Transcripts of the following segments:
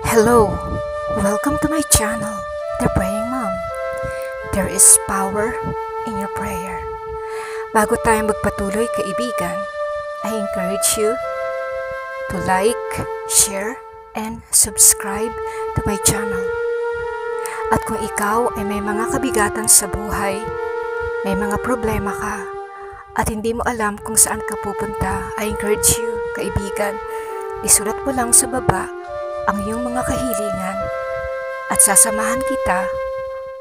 Hello! Welcome to my channel, The Praying Mom. There is power in your prayer. Bago tayo magpatuloy, kaibigan, I encourage you to like, share, and subscribe to my channel. At kung ikaw ay may mga kabigatan sa buhay, may mga problema ka, at hindi mo alam kung saan ka pupunta, I encourage you, kaibigan, isulat mo lang sa baba ang iyong mga kahilingan at sasamahan kita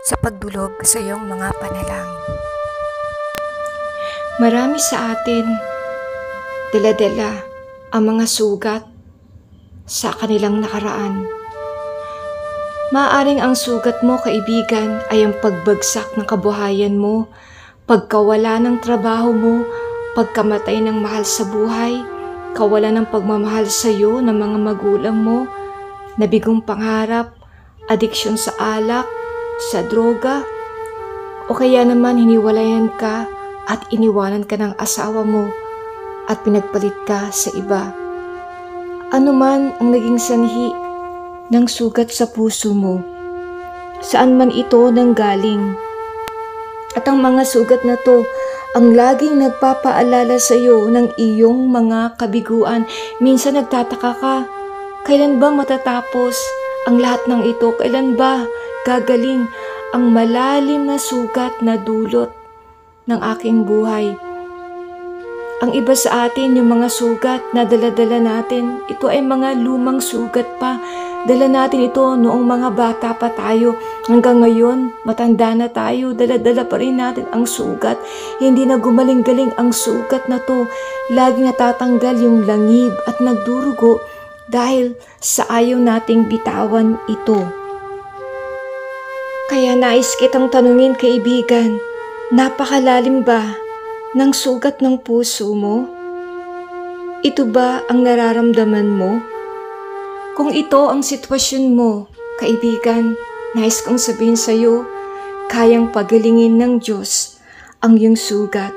sa pagdulog sa iyong mga panalangin. Marami sa atin dala-dala ang mga sugat sa kanilang nakaraan. Maaaring ang sugat mo, kaibigan, ay ang pagbagsak ng kabuhayan mo, pagkawala ng trabaho mo, pagkamatay ng mahal sa buhay, kawalan ng pagmamahal sa iyo ng mga magulang mo, nabigong pangarap, adiksyon sa alak, sa droga, o kaya naman hiniwalayan ka at iniwanan ka ng asawa mo at pinagpalit ka sa iba. Ano man ang naging sanhi ng sugat sa puso mo, saan man ito nanggaling. At ang mga sugat na to ang laging nagpapaalala sa iyo ng iyong mga kabiguan. Minsan nagtataka ka, kailan ba matatapos ang lahat ng ito? Kailan ba gagaling ang malalim na sugat na dulot ng aking buhay? Ang iba sa atin, yung mga sugat na dala-dala natin, ito ay mga lumang sugat pa. Dala natin ito noong mga bata pa tayo. Hanggang ngayon, matanda na tayo, dala-dala pa rin natin ang sugat. Hindi na gumaling-galing ang sugat na to. Laging natatanggal yung langib at nagdurugo dahil sa ayaw nating bitawan ito. Kaya nais kitang tanungin, kaibigan, napakalalim ba ng sugat ng puso mo? Ito ba ang nararamdaman mo? Kung ito ang sitwasyon mo, kaibigan, nais kong sabihin sa iyo, kayang pagalingin ng Diyos ang iyong sugat.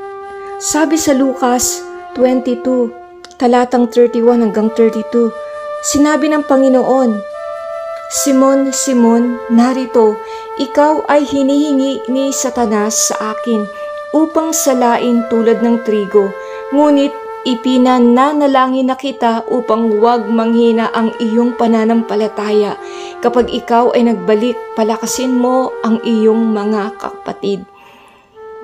Sabi sa Lucas 22, talatang 31 hanggang 32, sinabi ng Panginoon, Simon, Simon, narito, ikaw ay hinihingi ni Satanas sa akin upang salain tulad ng trigo. Ngunit ipinananalangin na kita upang huwag manghina ang iyong pananampalataya. Kapag ikaw ay nagbalik, palakasin mo ang iyong mga kapatid.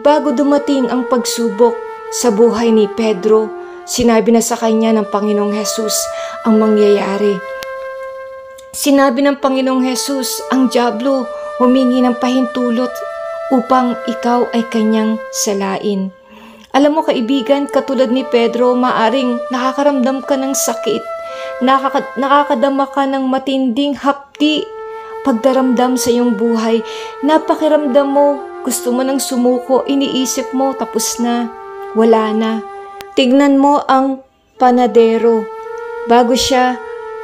Bago dumating ang pagsubok sa buhay ni Pedro, sinabi na sa kanya ng Panginoong Hesus ang mangyayari. Sinabi ng Panginoong Hesus, ang dyablo humingi ng pahintulot upang ikaw ay kanyang salain. Alam mo, kaibigan, katulad ni Pedro, maaring nakakaramdam ka ng sakit, nakakadama ka ng matinding hapdi, pagdaramdam sa iyong buhay. Napakiramdam mo, gusto mo nang sumuko, iniisip mo, tapos na, wala na. Tignan mo ang panadero. Bago siya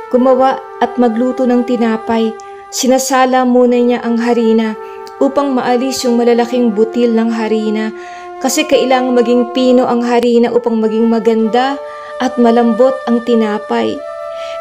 gumawa at magluto ng tinapay, sinasala muna niya ang harina upang maalis yung malalaking butil ng harina. Kasi kailangang maging pino ang harina upang maging maganda at malambot ang tinapay.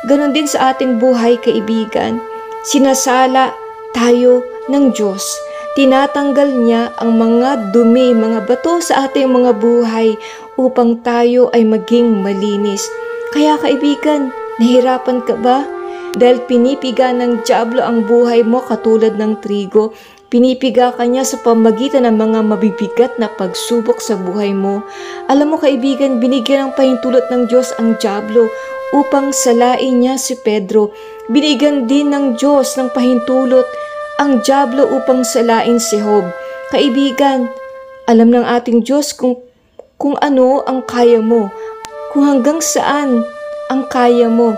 Ganon din sa ating buhay, kaibigan. Sinasala tayo ng Diyos. Tinatanggal niya ang mga dumi, mga bato sa ating mga buhay upang tayo ay maging malinis. Kaya kaibigan, nahirapan ka ba? Dahil pinipiga ng dyablo ang buhay mo katulad ng trigo. Pinipiga ka niya sa pamagitan ng mga mabibigat na pagsubok sa buhay mo. Alam mo, kaibigan, binigyan ng pahintulot ng Diyos ang dyablo upang salain niya si Pedro. Binigyan din ng Diyos ng pahintulot ang dyablo upang salain si Job. Kaibigan, alam ng ating Diyos kung ano ang kaya mo, kung hanggang saan ang kaya mo.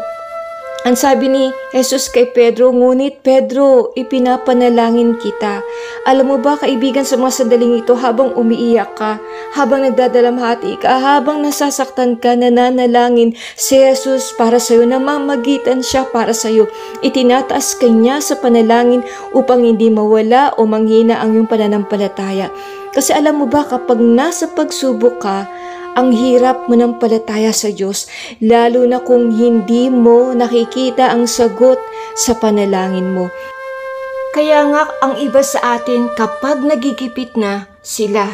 Ang sabi ni Jesus kay Pedro, ngunit Pedro, ipinapanalangin kita. Alam mo ba, kaibigan, sa mga sandaling ito, habang umiiyak ka, habang nagdadalamhati ka, habang nasasaktan ka, nananalangin si Jesus para sa iyo, namamagitan siya para sa iyo. Itinataas kanya sa panalangin upang hindi mawala o manghina ang iyong pananampalataya. Kasi alam mo ba, kapag nasa pagsubok ka, ang hirap manampalataya sa Diyos, lalo na kung hindi mo nakikita ang sagot sa panalangin mo. Kaya nga ang iba sa atin kapag nagigipit na sila,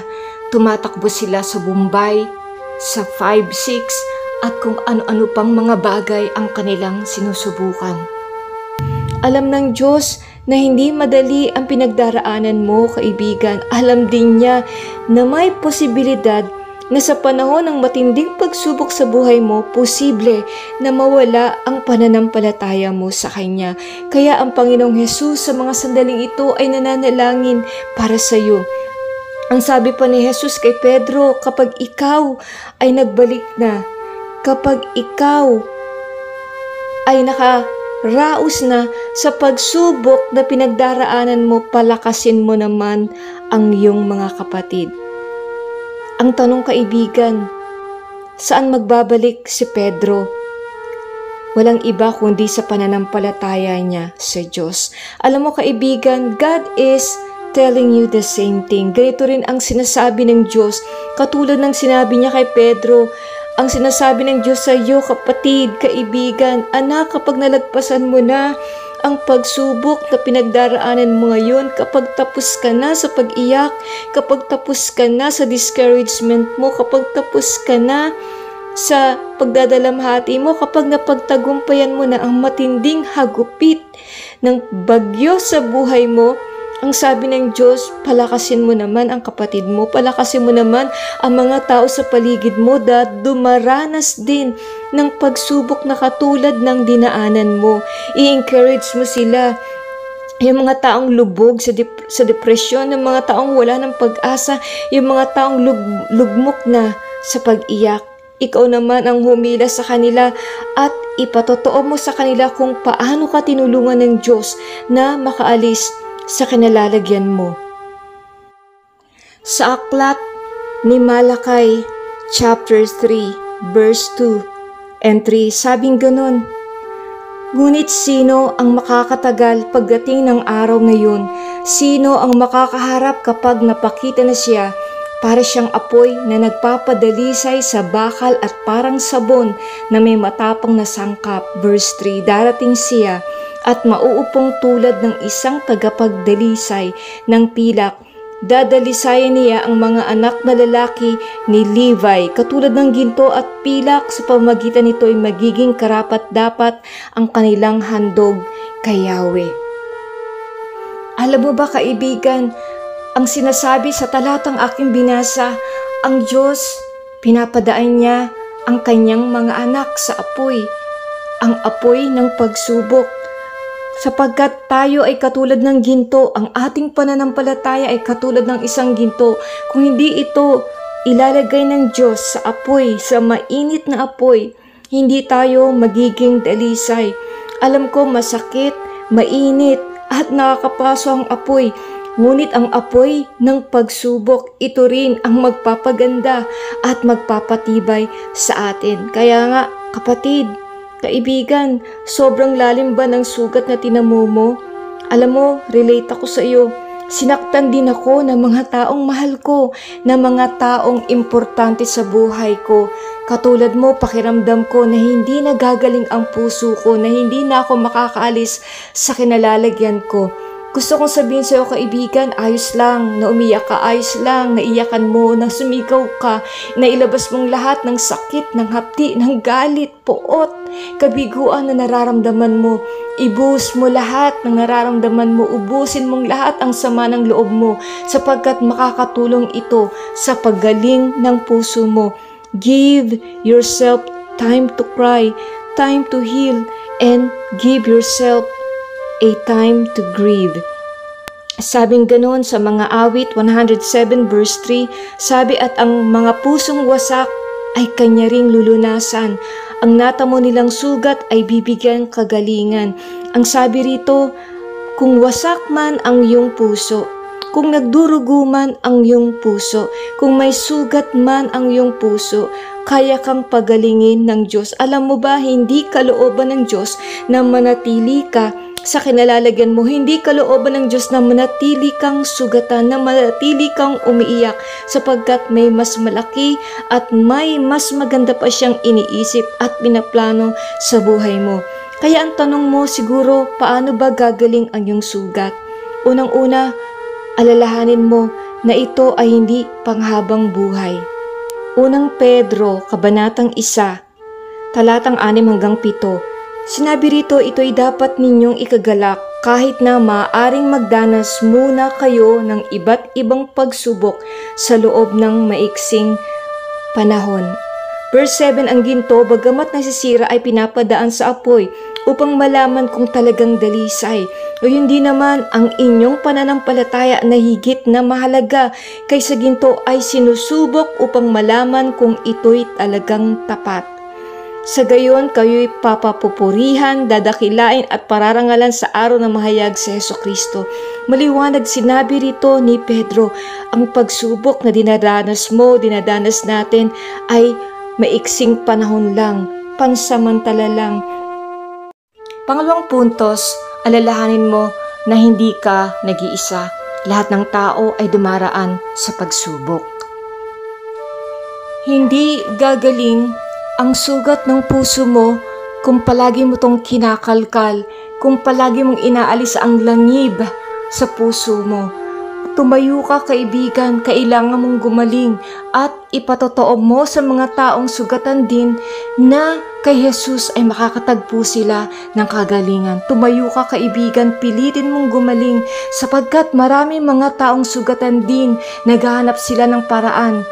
tumatakbo sila sa Bombay, sa 5-6 at kung ano-ano pang mga bagay ang kanilang sinusubukan. Alam ng Diyos na hindi madali ang pinagdaraanan mo, kaibigan. Alam din niya na may posibilidad na sa panahon ng matinding pagsubok sa buhay mo, posible na mawala ang pananampalataya mo sa Kanya. Kaya ang Panginoong Hesus sa mga sandaling ito ay nananalangin para sa iyo. Ang sabi pa ni Jesus kay Pedro, kapag ikaw ay nagbalik na, kapag ikaw ay nakaraos na sa pagsubok na pinagdaraanan mo, palakasin mo naman ang iyong mga kapatid. Ang tanong, kaibigan, saan magbabalik si Pedro? Walang iba kundi sa pananampalataya niya sa Diyos. Alam mo, kaibigan, God is telling you the same thing. Ganito rin ang sinasabi ng Diyos. Katulad ng sinabi niya kay Pedro, ang sinasabi ng Diyos sa iyo, kapatid, kaibigan, anak, kapag nalagpasan mo na ang pagsubok na pinagdaraanan mo ngayon, kapag tapos ka na sa pag-iyak, kapag tapos ka na sa discouragement mo, kapag tapos ka na sa pagdadalamhati mo, kapag napagtagumpayan mo na ang matinding hagupit ng bagyo sa buhay mo, ang sabi ng Diyos, palakasin mo naman ang kapatid mo, palakasin mo naman ang mga tao sa paligid mo na dumaranas din ng pagsubok na katulad ng dinaanan mo. I-encourage mo sila. Yung mga taong lubog sa depresyon, yung mga taong wala ng pag-asa, yung mga taong lugmok na sa pag-iyak. Ikaw naman ang humila sa kanila at ipatotoo mo sa kanila kung paano ka tinulungan ng Diyos na makaalis sa kinalalagyan mo. Sa aklat ni Malakay, chapter 3, verse 2 and 3, sabing ganun, ngunit sino ang makakatagal pagdating ng araw na yun? Sino ang makakaharap kapag napakita na siya? Para siyang apoy na nagpapadalisay sa bakal at parang sabon na may matapang na sangkap. Verse 3, darating siya at mauupong tulad ng isang tagapagdalisay ng pilak. Dadalisayan niya ang mga anak na lalaki ni Levi. Katulad ng ginto at pilak, sa pamagitan nito ay magiging karapat-dapat ang kanilang handog kay Yahweh. Alam mo ba, kaibigan, ang sinasabi sa talatang aking binasa, ang Diyos, pinapadaan niya ang kanyang mga anak sa apoy, ang apoy ng pagsubok. Sapagkat tayo ay katulad ng ginto, ang ating pananampalataya ay katulad ng isang ginto. Kung hindi ito ilalagay ng Diyos sa apoy, sa mainit na apoy, hindi tayo magiging dalisay. Alam ko masakit, mainit at nakakapaso ang apoy. Ngunit ang apoy ng pagsubok, ito rin ang magpapaganda at magpapatibay sa atin. Kaya nga, kapatid, kaibigan, sobrang lalim ba ng sugat na tinamo mo? Alam mo, relate ako sa iyo. Sinaktan din ako ng mga taong mahal ko, ng mga taong importante sa buhay ko. Katulad mo, pakiramdam ko na hindi nagagaling ang puso ko, na hindi na ako makakaalis sa kinalalagyan ko. Gusto kong sabihin sa iyo, kaibigan, ayos lang, na umiyak ka, ayos lang, na iyakan mo, na sumigaw ka, na ilabas mong lahat ng sakit, ng hapdi, ng galit, poot, kabiguan na nararamdaman mo. Ibuhos mo lahat ng nararamdaman mo, ubusin mong lahat ang sama ng loob mo, sapagkat makakatulong ito sa paggaling ng puso mo. Give yourself time to cry, time to heal, and give yourself a time to grieve. Sabing ganon sa mga awit 107 verse 3, sabi, at ang mga pusong wasak ay kanya ring lulunasan. Ang natamo nilang sugat ay bibigyan kagalingan. Ang sabi rito, kung wasak man ang iyong puso, kung nagdurugo man ang iyong puso, kung may sugat man ang iyong puso, kaya kang pagalingin ng Diyos. Alam mo ba, hindi kalooban ng Diyos na manatili ka sa kinalalagyan mo. Hindi kalooban ng Diyos na manatili kang sugatan, na manatili kang umiiyak, sapagkat may mas malaki at may mas maganda pa siyang iniisip at pinaplano sa buhay mo. Kaya ang tanong mo siguro, paano ba gagaling ang iyong sugat? Unang-una, alalahanin mo na ito ay hindi panghabang buhay. Unang Pedro, Kabanatang 1, talatang 6-7. Sinabi rito, ito'y dapat ninyong ikagalak kahit na maaaring magdanas muna kayo ng iba't ibang pagsubok sa loob ng maiksing panahon. Verse 7, ang ginto, bagamat nasisira ay pinapadaan sa apoy upang malaman kung talagang dalisay. O hindi naman ang inyong pananampalataya na higit na mahalaga kaysa ginto ay sinusubok upang malaman kung ito'y talagang tapat. Sa gayon, kayo'y papapupurihan, dadakilain at pararangalan sa araw na mahayag si Jesucristo. Maliwanag sinabi rito ni Pedro, ang pagsubok na dinadanas natin ay maiksing panahon lang, pansamantala lang. Pangalawang puntos, alalahanin mo na hindi ka nag-iisa. Lahat ng tao ay dumaraan sa pagsubok. Hindi gagaling ang sugat ng puso mo kung palagi mo tong kinakalkal, kung palagi mong inaalis ang langib sa puso mo. Tumayo ka, kaibigan, kailangan mong gumaling at ipatotoo mo sa mga taong sugatan din na kay Jesus ay makakatagpo sila ng kagalingan. Tumayo ka, kaibigan, pilitin mong gumaling sapagkat marami mga taong sugatan din, naghahanap sila ng paraan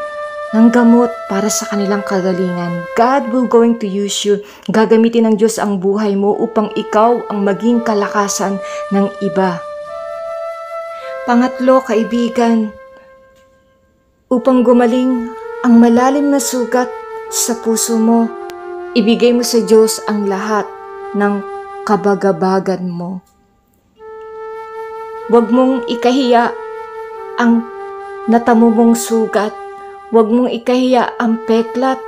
ng gamot para sa kanilang kagalingan. God will going to use you. Gagamitin ng Diyos ang buhay mo upang ikaw ang maging kalakasan ng iba. Pangatlo, kaibigan, upang gumaling ang malalim na sugat sa puso mo, ibigay mo sa Diyos ang lahat ng kabagabagan mo. Huwag mong ikahiya ang natamo mong sugat. Huwag mong ikahiya ang peklat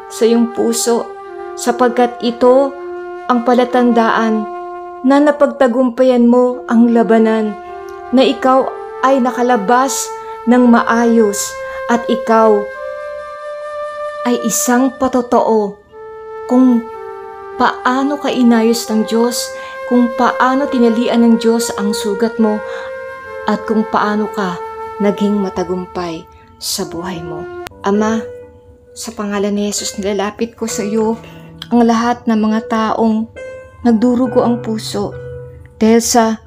sa iyong puso sapagkat ito ang palatandaan na napagtagumpayan mo ang labanan, na ikaw ay nakalabas ng maayos at ikaw ay isang patotoo kung paano ka inayos ng Diyos, kung paano tinalian ng Diyos ang sugat mo at kung paano ka naging matagumpay sa buhay mo. Ama, sa pangalan ni Jesus, nilalapit ko sa iyo ang lahat ng mga taong nagdurugo ang puso dahil sa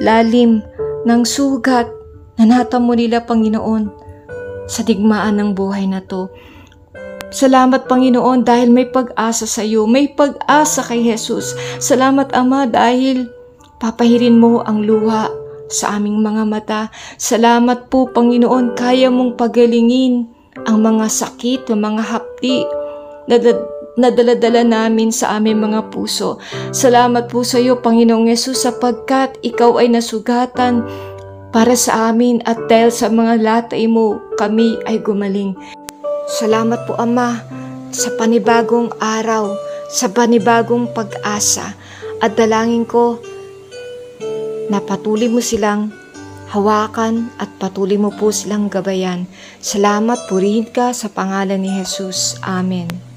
lalim ng sugat na natamo nila, Panginoon, sa digmaan ng buhay na to. Salamat, Panginoon, dahil may pag-asa sa iyo, may pag-asa kay Jesus. Salamat, Ama, dahil papahirin mo ang luha sa aming mga mata. Salamat po, Panginoon, kaya mong pagalingin ang mga sakit, ang mga hapdi na dala-dala namin sa aming mga puso. Salamat po sa iyo, Panginoong Yesus, sapagkat ikaw ay nasugatan para sa amin at dahil sa mga latay mo, kami ay gumaling. Salamat po, Ama, sa panibagong araw, sa panibagong pag-asa, at dalangin ko na patuloy mo silang hawakan at patuloy mo po silang gabayan. Salamat, purihin ka sa pangalan ni Jesus. Amen.